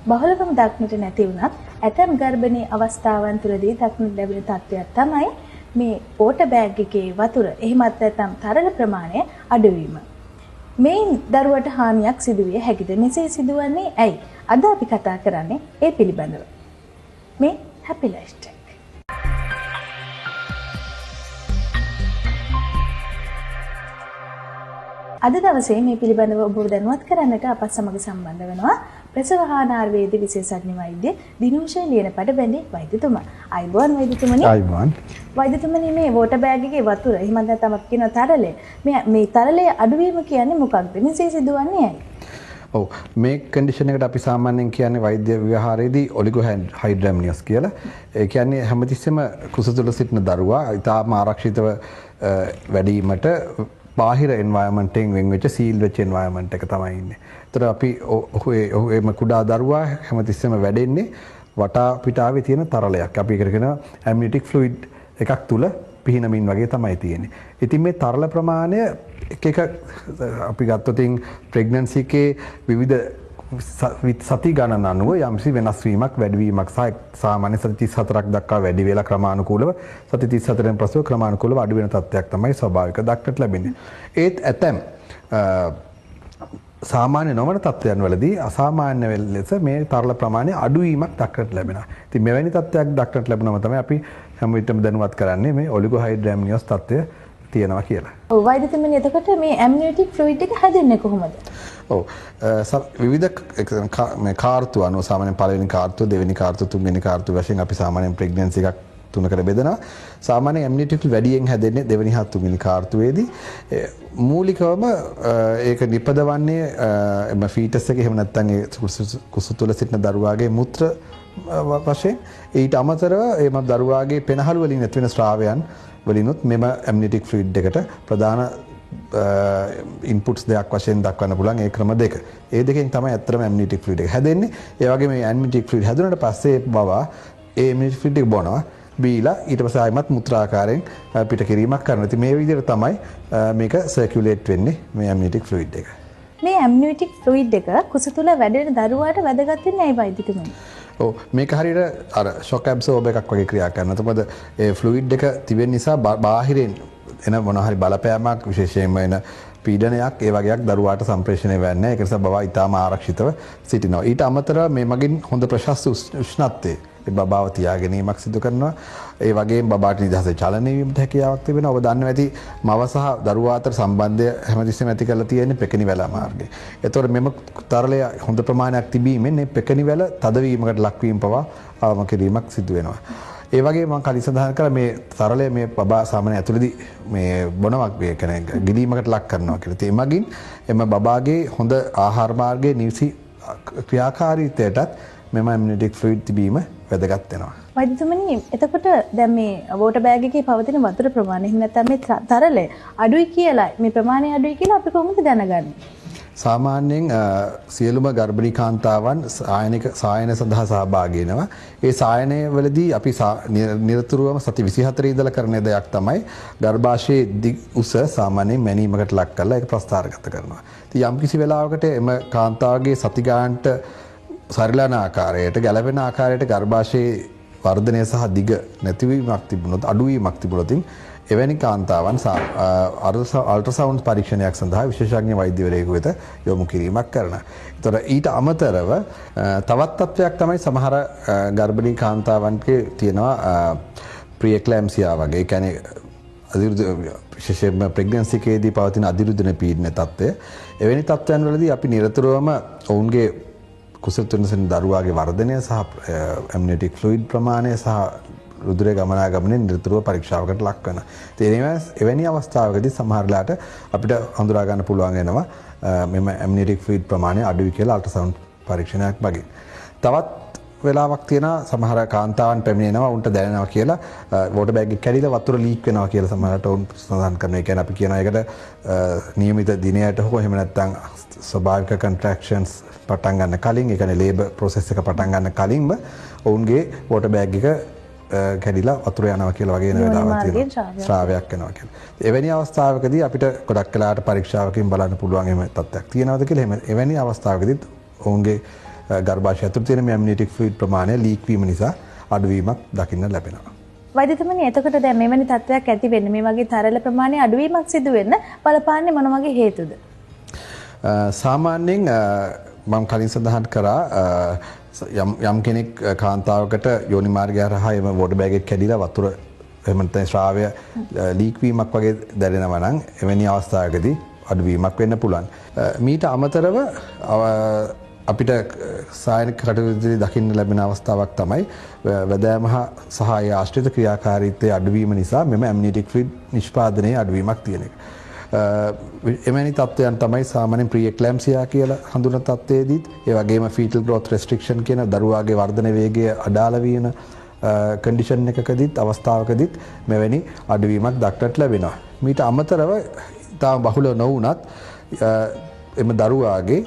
බහුලකම දක්නට නැති වුණත් ඇතැම් ගර්භණී අවස්ථාවන් තුළදී දක්නට ලැබෙන තත්ත්වයක් තමයි මේ වෝටර් බෑග් එකේ වතුර එහෙමත් නැත්නම් තරල ප්‍රමාණය අඩු වීම. මේන් දරුවට හානියක් සිදුවිය හැකිද? මෙසේ සිදුවන්නේ ඇයි? අද අපි කතා කරන්නේ ඒ පිළිබඳව. මේ හැපි ලයිෆ් ටෙක්. අද දවසේ මේ පිළිබඳව ඔබව දැනුවත් කරන්නට අපත් සමග සම්බන්ධ වෙනවා ප්‍රසවහානාර වේද විශේෂඥ වෛද්‍ය දිනුෂා ලියනපඩ බැඳි වෛද්‍යතුමා. අයිබෝන් වෛද්‍යතුමනි. අයිබෝන්. වෛද්‍යතුමනි මේ වෝටර් බෑග් එකේ වතුර එහෙම නැත්නම් අපි කියන තරලය මේ තරලයේ අඩුවීම කියන්නේ මොකක්ද? මෙසේ සිදුවන්නේ ඇයි? ඔව් මේ කන්ඩිෂන් එකට අපි සාමාන්‍යයෙන් කියන්නේ වෛද්‍ය ව්‍යවහාරයේදී ඔලිගෝහයිඩ්‍රැම්නියස් කියලා. ඒ කියන්නේ හැමතිස්සෙම කුස තුළ සිටින දරුවා ඉතාම ආරක්ෂිතව වැඩිවීමට බාහිර එන්වයරන්මන්ට් එකෙන් වෙන් වෙච්ච සීල් වෙච්ච එන්වයරන්මන්ට් එක තමයි ඉන්නේ. ඒතර අපි ඔහුම කුඩා දරුවා හැමතිස්සෙම වැඩෙන්නේ වටා පිටාවේ තියෙන තරලයක්. අපි ඒකට කියනවා ඇම්නියටික් ෆ්ලුයිඩ් එකක් තුල පිහිනමින් වගේ තමයි තියෙන්නේ. ඉතින් මේ තරල ප්‍රමාණය එක අපි ගත්තොත් ප්‍රෙග්නන්සි එකේ විවිධ සති ගණන අනුව යම්සි වෙනස් වීමක් වැඩිවීමක් සහ සාමාන්‍ය සති 34ක් දක්වා වැඩි වේලා ක්‍රමානුකූලව සති 34න් පසුව ක්‍රමානුකූලව අඩු වෙන තත්ත්වයක් තමයි ස්වභාවික දක්නට ලැබෙන්නේ. ඒත් ඇතැම් සාමාන්‍ය නොවන තත්ත්වයන් වලදී අසාමාන්‍ය ලෙස මේ තරල ප්‍රමාණය අඩු වීමක් දක්නට ලැබෙනවා. ඉතින් මෙවැනි තත්ත්වයක් දක්නට ලැබුණම තමයි අපි හැම විටම දැනුවත් කරන්නේ මේ ඔලිගෝහයිඩ්‍රැම්නියස් තත්ත්වය තියෙනවා කියලා. ඔව් වෛද්‍යතුමනි එතකොට මේ ඇම්නියටික් ෆ්ලුයිඩ් එක හැදෙන්නේ කොහොමද? ඔව් විවිධ මේ කාර්තු අනුව සාමාන්‍යයෙන් පළවෙනි කාර්තුව දෙවෙනි කාර්තුව තුන්වෙනි කාර්තුව වශයෙන් අපි සාමාන්‍යයෙන් ප්‍රෙග්නන්සි එකක් තුනකට බෙදනවා. සාමාන්‍යයෙන් ඇම්නියටික් වැඩියෙන් හැදෙන්නේ දෙවෙනි හා තුන්වෙනි කාර්තුවේදී. මූලිකවම ඒක නිපදවන්නේ එම ෆීටස් එක එහෙම නැත්නම් ඒ කුස තුළ සිටින දරුවාගේ මුත්‍ර වශයෙන් ඊට අමතරව එම දරුවාගේ පෙනහළු වලින් ඇතිවෙන ස්‍රාවයන් වලිනුත් මෙම ඇම්නියටික් ෆ්ලුයිඩ් එකට ප්‍රධාන ඉන්පුට්ස් දෙකක් වශයෙන් දක්වන්න පුළුවන් ඒ ක්‍රම දෙක. ඒ දෙකෙන් තමයි ඇත්තටම ඇම්නියටික් ෆ්ලුයිඩ් එක හැදෙන්නේ. ඒ වගේම මේ ඇම්නියටික් ෆ්ලුයිඩ් හැදුනට පස්සේ බවා ඒ ඇම්නියටික් ෆ්ලුයිඩ් එක බොනවා. බීලා ඊට පස්සේ ආයමත් මුත්‍රාකාරයෙන් පිට කිරීමක් කරනවා. ඉතින් මේ විදිහට තමයි මේක සර්කියුලේට් වෙන්නේ මේ ඇම්නියටික් ෆ්ලුයිඩ් එක. මේ ඇම්නියටික් ෆ්ලුයිඩ් එක කුස තුල වැඩෙන දරුවාට වැදගත් වෙන්නේ ඇයි වෛද්‍යතුමනි? ඔව් මේක හරියට අර ෂොක් ඇබ්සෝබර් එකක් වගේ ක්‍රියා කරනවා. එතකොට ඒ ෆ්ලුයිඩ් එක තිබෙන නිසා බාහිරින් එන මොනවා හරි බලපෑමක් විශේෂයෙන්ම එන පීඩනයක් ඒ වගේක් දරුවාට සම්ප්‍රේෂණය වෙන්නේ නැහැ. ඒක නිසා බබා ඊටාම ආරක්ෂිතව සිටිනවා. ඊට අමතරව මේ මගින් හොඳ ප්‍රශස්ත උෂ්ණත්වයේ බබාව තියා ගැනීමක් සිදු කරනවා. ඒ වගේම බබාට නිදහසේ චලනය වීමට හැකියාවක් තිබෙනවා. ඔබ දන්නවා ඇති මව සහ දරුවා අතර සම්බන්ධය හැමතිස්සෙම ඇති කරලා තියෙන්නේ පෙකණි වැල මාර්ගයේ. ඒතකොට මෙම තරලය හොඳ ප්‍රමාණයක් තිබීමෙන් මේ පෙකණි වැල තදවීමකට ලක්වීම පවා අවම කිරීමක් සිදු වෙනවා. ඒ වගේ මම කලින් සඳහන් කළා මේ තරලය මේ බබා සාමාන්‍ය ඇතුළේදී මේ බොනවක් වේ කියන්නේ ගිලීමකට ලක් කරනවා කියලා. ඒ මගින් එම බබාගේ හොඳ ආහාර මාර්ගයේ නිවි ක්‍රියාකාරීත්වයටත් මෙම ඇම්නියටික් ෆ්ලුයිඩ් තිබීම වැදගත් වෙනවා. වෛද්‍යතුමනි එතකොට දැන් මේ වෝටර් බෑග් එකේ පවතින වතුර ප්‍රමාණය එහෙම නැත්නම් මේ තරලය අඩුයි කියලා මේ ප්‍රමාණය අඩුයි කියලා අපි කොහොමද දැනගන්නේ? සාමාන්‍යයෙන් සියලුම ගර්භණී කාන්තාවන් සායන සඳහා සහභාගී වෙනවා. ඒ සායනය වලදී අපි නිරතුරුවම සති 24 ඉඳලා කරන දෙයක් තමයි ගර්භාෂයේ උස සාමාන්‍යයෙන් මැනීමකට ලක් කරලා ඒක ප්‍රස්ථාරගත කරනවා. ඉතින් යම්කිසි වෙලාවකට එම කාන්තාවගේ සති ගානට සරිලන ආකාරයට ගැළපෙන ආකාරයට ගර්භාෂයේ වර්ධනය සහ දිග නැතිවීමක් තිබුණොත් අඩුවීමක් තිබුණොත් එවැනි කාන්තාවන් අල්ට්‍රාසවුන්ඩ් පරීක්ෂණයක් සඳහා විශේෂඥ වෛද්‍යවරයෙකු වෙත යොමු කිරීමක් කරනවා. ඒතර ඊට අමතරව තවත් තත්ත්වයක් තමයි සමහර ගර්භණී කාන්තාවන්ගේ තියෙනවා ප්‍රිඑක්ලැම්සියා වගේ. ඒ කියන්නේ විශේෂයෙන්ම ප්‍රෙග්නන්සි එකේදී පවතින අධිරුධන පීඩන තත්ත්වය. එවැනි තත්ත්වයන් වලදී අපි නිරතුරුවම ඔවුන්ගේ කුසල තුනසෙන් දරුවාගේ වර්ධනය සහ ඇම්නියටික් ෆ්ලුයිඩ් ප්‍රමාණය සහ රුධිරයේ ගමනාගමනයේ නිරතුරුව පරීක්ෂාවකට ලක් වෙනවා. එවැනි අවස්ථාවකදී සමහර වෙලාවට අපිට හඳුනා ගන්න පුළුවන් වෙනවා මෙම ඇම්නියටික් ෆ්ලුයිඩ් ප්‍රමාණය අඩුයි කියලා අල්ට්‍රාසවුන්ඩ් පරීක්ෂණයක් මගින්. තවත් වෙලාවක් තියෙනවා සමහර කාන්තාවන් පැමිණෙනවා උන්ට දැනෙනවා කියලා වෝටර් බෑග් එක කැඩිලා වතුර ලීක් වෙනවා කියලා සමහරට උන් සඳහන් කරනවා. ඒ කියන්නේ අපි කියනවා ඒකට නියමිත දිනයට හෝ එහෙම නැත්නම් ස්වභාවික කන්ට්‍රැක්ෂන්ස් පටන් ගන්න කලින් ඒ කියන්නේ ලේබර් ප්‍රොසෙස් එක පටන් ගන්න කලින්ම ඔවුන්ගේ වෝටර් බෑග් එක කැඩිලා වතුර යනවා කියලා වගේ වෙන වෙලාවක් තියෙනවා. ශ්‍රාවයක් වෙනවා කියලා. එවැනි අවස්ථාවකදී අපිට ගොඩක් වෙලාවට පරීක්ෂාවකින් බලන්න පුළුවන් එහෙම තත්ත්වයක් තියෙනවද කියලා. එහෙම එවැනි අවස්ථාවකදී ඔවුන්ගේ ගර්භාෂය ඇතුළේ තියෙන මේ ඇම්නියොටික් ෆ්ලුයිඩ් ප්‍රමාණය ලීක් වීම නිසා අඩුවීමක් දකින්න ලැබෙනවා. වෛද්‍යතුමනි එතකොට දැන් මෙවැනි තත්ත්වයක් ඇති වෙන්න මේ වගේ තරල ප්‍රමාණය අඩුවීමක් සිදු වෙන්න බලපාන්නේ මොන වගේ හේතුද? සාමාන්‍යයෙන් මම කලින් සඳහන් කරා යම් කෙනෙක් කාන්තාවකට යෝනි මාර්ගය හරහා එම වෝටර් බෑග් එක කැඩිලා වතුර එහෙම නැත්නම් ශ්‍රාවය ලීක් වීමක් වගේ දැනෙනවා නම් එවැනි අවස්ථාවකදී අඩුවීමක් වෙන්න පුළුවන්. මීට අමතරව අපිට සායනික කටයුතුදී දකින්න ලැබෙන අවස්ථාවක් තමයි වැදෑම සහ ඒ ආශ්‍රිත ක්‍රියාකාරීත්වයේ අඩුවීම නිසා මෙම ඇම්නියොටික් ෆ්ලුයිඩ් නිෂ්පාදනයේ අඩුවීමක් තියෙන එක. එවැනි තත්ත්වයන් තමයි සාමාන්‍යයෙන් ප්‍රී එක්ලැම්සියා කියලා හඳුනන තත්ත්වයේදීත් ඒ වගේම ෆීටල් ග්‍රෝත් රෙස්ට්‍රික්ෂන් කියන දරුවාගේ වර්ධන වේගය අඩාල වීම කන්ඩිෂන් එකකදීත් අවස්ථාවකදීත් මෙවැනි අඩුවීමක් දක්නට ලැබෙනවා. මීට අමතරව තාම බහුල නොවුනත් එම දරුවාගේ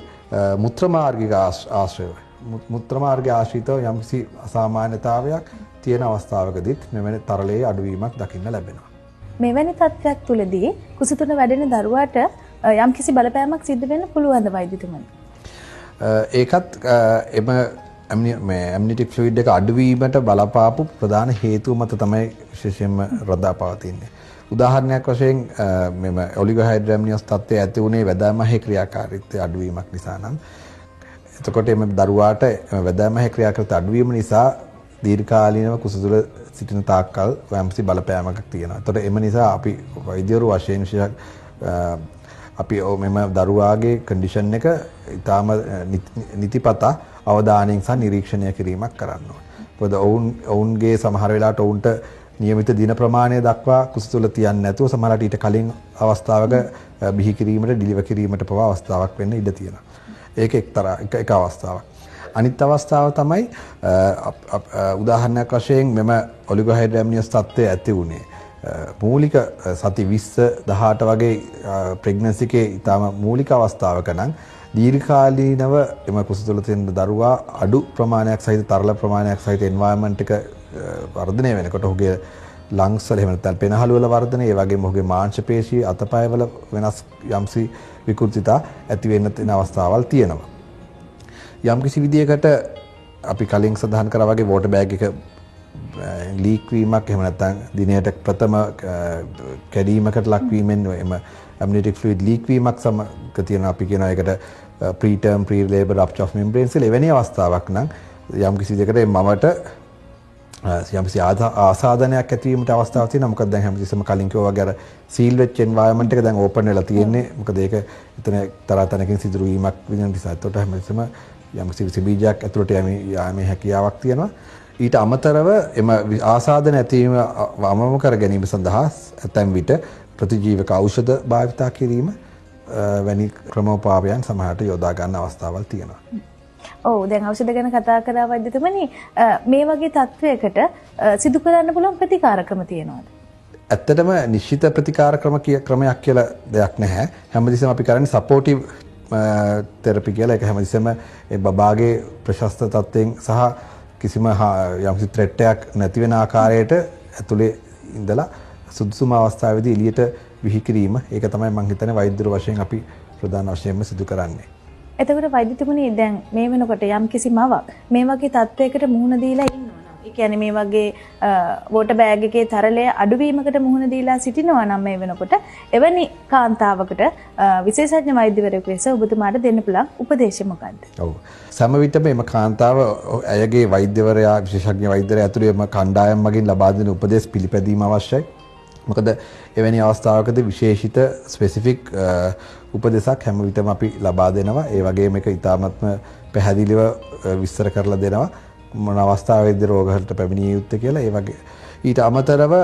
මුත්‍ර මාර්ගික ආශ්‍රය මුත්‍ර මාර්ගය ආශ්‍රිතව යම්කිසි අසාමාන්‍යතාවයක් තියෙන අවස්ථාවකදීත් මෙවැනි තරලයේ අඩුවීමක් දකින්න ලැබෙනවා. මෙවැනි තත්ත්වයක් තුළදී කුසතුන වැඩෙන දරුවාට යම්කිසි බලපෑමක් සිද්ධ වෙන්න පුළුවන්ද වෛද්‍යතුමනි? ඒකත් එම ඇම්නියොටික් ෆ්ලුයිඩ් එක අඩුවීමට බලපාපු ප්‍රධාන හේතුව මත තමයි විශේෂයෙන්ම රඳා පවතින්නේ. උදාහරණයක් වශයෙන් මෙම ඔලිගෝහයිඩ්‍රැම්නියොස් තත්ත්වය ඇති වුණේ වැදෑමහේ ක්‍රියාකාරීත්වයේ අඩුවීමක් නිසා නම් එතකොට එම දරුවාට වැදෑමහේ ක්‍රියාකාරීත්වය අඩුවීම නිසා දීර්ඝකාලීනව කුස තුළ සිටින තාක්කල් යම්කිසි බලපෑමක් තියෙනවා. එතකොට එම නිසා අපි වෛද්‍යවරු වශයෙන් අපි මෙම දරුවාගේ කන්ඩිෂන් එක ඊටාම නිතිපතා අවධානයෙන් සහ නිරීක්ෂණය කිරීමක් කරන්න ඕනේ. මොකද ඔවුන්ගේ සමහර වෙලාවට ඔවුන්ට නියමිත දින ප්‍රමාණය දක්වා කුස තුළ තියන්නේ නැතුව සමහරවිට ඊට කලින් අවස්ථාවක බිහි කිරීමට ඩිලිවර් කිරීමට පවා අවස්ථාවක් වෙන්න ඉඩ තියෙනවා. ඒක එක අවස්ථාවක්. අනිත් අවස්ථාව තමයි උදාහරණයක් වශයෙන් මෙම ඔලිගෝහයිඩ්‍රැම්නියොස් තත්ත්වය ඇති වුණේ මූලික සති 20 18 වගේ ප්‍රෙග්නන්සි එකේ ඊටම මූලික අවස්ථාවක නම් දීර්ඝකාලීනව එම කුස තුළ තියෙන දරුවා අඩු ප්‍රමාණයක් සහිත තරල ප්‍රමාණයක් සහිත එන්වයරන්මන්ට් එක වර්ධනය වෙනකොට ඔහුගේ ලංග්ස් වල එහෙම නැත්නම් පෙනහළු වල වර්ධනය ඒ වගේම ඔහුගේ මාංශ පේශී අතපය වල වෙනස් යම්සි විකෘතිතා ඇති වෙන්න තියෙන අවස්ථාවල් තියෙනවා. යම්කිසි විදියකට අපි කලින් සඳහන් කරා වගේ වෝටර් බෑග් එක ලීක් වීමක් එහෙම නැත්නම් දිනයට ප්‍රථම කැඩීමකට ලක් වීමෙන් එම ඇම්නියොටික් ෆ්ලුයිඩ් ලීක් වීමක් සමග තියෙනවා. අපි කියනවා ඒකට ප්‍රීටර්ම් ප්‍රී ලේබර් රප්චර් ඔෆ් මෙම්බ්‍රේන්ස් කියලා. එවැනි අවස්ථාවක් නම් යම්කිසි විදියකට මවට යම්කිසි ආසාදනයක් ඇතිවීමට අවස්ථාවක් තියෙනවා. මොකද දැන් හැමතිස්සෙම කලින් කිව්වා වගේ අර සීල් වෙච්ච එන්වයරන්මන්ට් එක දැන් ඕපන් වෙලා තියෙන්නේ. මොකද ඒක එතන තරහ තැනකින් සිදුරු වීමක් වෙන නිසා. ඒකට හැමතිස්සෙම යම්කිසි බීජයක් ඇතුළට යෑමේ හැකියාවක් තියෙනවා. ඊට අමතරව එම ආසාදන ඇතිවීම වමම කර ගැනීම සඳහා ඇතැම් විට ප්‍රතිජීවක ඖෂධ භාවිතා කිරීම වැනි ක්‍රමෝපායන් සමහරට යොදා ගන්න අවස්ථාවල් තියෙනවා. ඔව් දැන් ඖෂධ ගැන කතා කරා වෛද්‍යතුමනි මේ වගේ තත්වයකට සිදු කරන්න පුළුවන් ප්‍රතිකාර ක්‍රම තියෙනවද? ඇත්තටම නිශ්චිත ප්‍රතිකාර ක්‍රමයක් කියලා දෙයක් නැහැ. හැමදෙස්සම අපි කරන්නේ සපෝටිව් තෙරපි කියලා. ඒක හැමදෙස්සම ඒ බබාගේ ප්‍රශස්ත තත්ත්වයෙන් සහ කිසිම යම්කිසි ත්‍රෙට් එකක් නැති වෙන ආකාරයට ඇතුලේ ඉඳලා සුදුසුම අවස්ථාවේදී එළියට විහි කිරීම. ඒක තමයි මම හිතන්නේ වෛද්‍යවරු වශයෙන් අපි ප්‍රධාන වශයෙන්ම සිදු කරන්නේ. එතකොට වෛද්‍යතුමනි දැන් මේ වෙනකොට යම්කිසි මවක් මේ වගේ තත්වයකට මුහුණ දීලා ඉන්නවා නම් ඒ කියන්නේ මේ වගේ වෝටර් බෑග් එකේ තරලය අඩුවීමකට මුහුණ දීලා සිටිනවා නම් මේ වෙනකොට එවැනි කාන්තාවකට විශේෂඥ වෛද්‍යවරයෙකු ලෙස ඔබතුමාට දෙන්න පුළුවන් උපදේශය මොකක්ද? ඔව්. සෑම විටම මේ කාන්තාව ඇයගේ වෛද්‍යවරයා විශේෂඥ වෛද්‍යවරයා ඇතුළේ මේ කණ්ඩායම් මගින් ලබා දෙන උපදෙස් පිළිපැදීම අවශ්‍යයි. මොකද එවැනි අවස්ථාවකදී විශේෂිත ස්පෙસિෆික් උපදෙසක් හැම විටම අපි ලබා දෙනවා. ඒ වගේම මේක ඉතාමත්ම පැහැදිලිව විස්තර කරලා දෙනවා. මොන අවස්ථාවේද රෝගවලට පැමිණිය යුත්තේ කියලා. ඒ වගේ ඊට අමතරව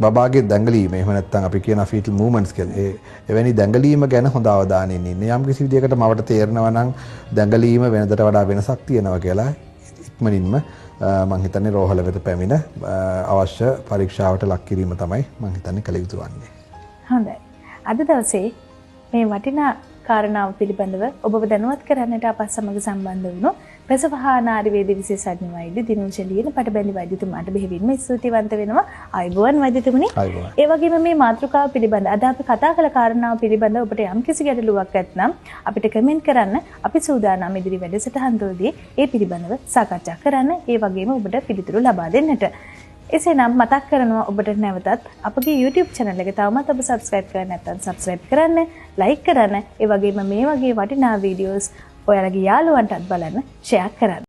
බබාගේ දැඟලීම එහෙම නැත්නම් අපි කියන ෆීටල් මූවමන්ට්ස් කියලා. එවැනි දැඟලීම ගැන හොඳ අවධානයෙන් ඉන්න. යම් කිසි විදියකට මවට තේරෙනවා නම් දැඟලීම වෙනදට වඩා වෙනසක් තියෙනවා කියලා ඉක්මනින්ම මම හිතන්නේ රෝහල වෙත පැමිණ අවශ්‍ය පරීක්ෂාවට ලක් කිරීම තමයි මම හිතන්නේ කළ යුතු වන්නේ. හොඳයි. අද දවසේ මේ වටිනා කාරණාව පිළිබඳව ඔබව දැනුවත් කරන්නට අප සමග සම්බන්ධ වුණු ප්‍රසවහානාරි වේද විශේෂඥ වෛද්‍ය දිනුෂ ලියන පටබැඳි වෛද්‍යතුමාට බෙහෙවින්ම ස්තුතිවන්ත වෙනවා. ආයුබෝවන් වෛද්‍යතුමනි. ඒ වගේම මේ මාතෘකාව පිළිබඳ අද අපි කතා කළ කාරණාව පිළිබඳව ඔබට යම්කිසි ගැටලුවක් ඇත්නම් අපිට කමෙන්ට් කරන්න. අපි සූදානම් ඉදිරි වැඩසටහන් වලදී ඒ පිළිබඳව සාකච්ඡා කරන්න. ඒ වගේම ඔබට පිළිතුරු ලබා දෙන්නට. එසේනම් මතක් කරනවා ඔබට නැවතත් අපගේ YouTube channel එක තවමත් ඔබ subscribe කරන්නේ නැත්නම් subscribe කරන්න, like කරන්න, ඒ වගේම මේ වගේ වටිනා videos ඔයාලගේ යාළුවන්ටත් බලන්න share කරන්න.